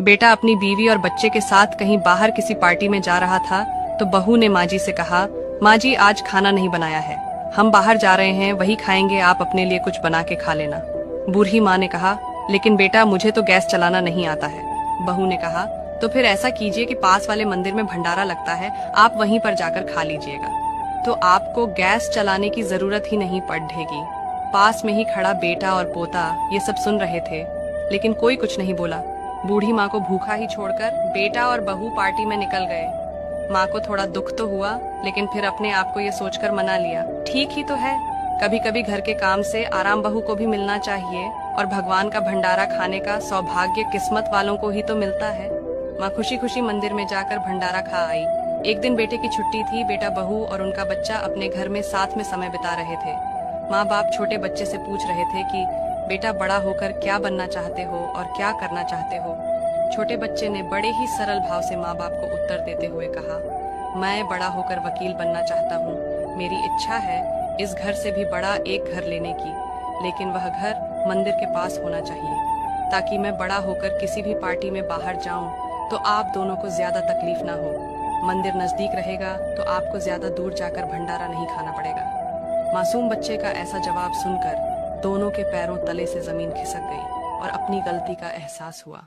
बेटा अपनी बीवी और बच्चे के साथ कहीं बाहर किसी पार्टी में जा रहा था तो बहू ने माँ जी से कहा, माँ जी आज खाना नहीं बनाया है, हम बाहर जा रहे हैं, वही खाएंगे, आप अपने लिए कुछ बना के खा लेना। बूढ़ी माँ ने कहा, लेकिन बेटा मुझे तो गैस चलाना नहीं आता है। बहू ने कहा, तो फिर ऐसा कीजिए कि पास वाले मंदिर में भंडारा लगता है, आप वहीं पर जाकर खा लीजिएगा, तो आपको गैस चलाने की जरूरत ही नहीं पड़ेगी। पास में ही खड़ा बेटा और पोता ये सब सुन रहे थे, लेकिन कोई कुछ नहीं बोला। बूढ़ी माँ को भूखा ही छोड़कर बेटा और बहू पार्टी में निकल गए। माँ को थोड़ा दुख तो हुआ, लेकिन फिर अपने आप को ये सोचकर मना लिया, ठीक ही तो है, कभी कभी घर के काम से आराम बहू को भी मिलना चाहिए, और भगवान का भंडारा खाने का सौभाग्य किस्मत वालों को ही तो मिलता है। माँ खुशी खुशी मंदिर में जाकर भंडारा खा आई। एक दिन बेटे की छुट्टी थी, बेटा बहू और उनका बच्चा अपने घर में साथ में समय बिता रहे थे। माँ बाप छोटे बच्चे से पूछ रहे थे कि बेटा बड़ा होकर क्या बनना चाहते हो और क्या करना चाहते हो। छोटे बच्चे ने बड़े ही सरल भाव से माँ बाप को उत्तर देते हुए कहा, मैं बड़ा होकर वकील बनना चाहता हूँ, मेरी इच्छा है इस घर से भी बड़ा एक घर लेने की, लेकिन वह घर मंदिर के पास होना चाहिए, ताकि मैं बड़ा होकर किसी भी पार्टी में बाहर जाऊं तो आप दोनों को ज्यादा तकलीफ ना हो। मंदिर नजदीक रहेगा तो आपको ज्यादा दूर जाकर भंडारा नहीं खाना पड़ेगा। मासूम बच्चे का ऐसा जवाब सुनकर दोनों के पैरों तले से जमीन खिसक गई और अपनी गलती का एहसास हुआ।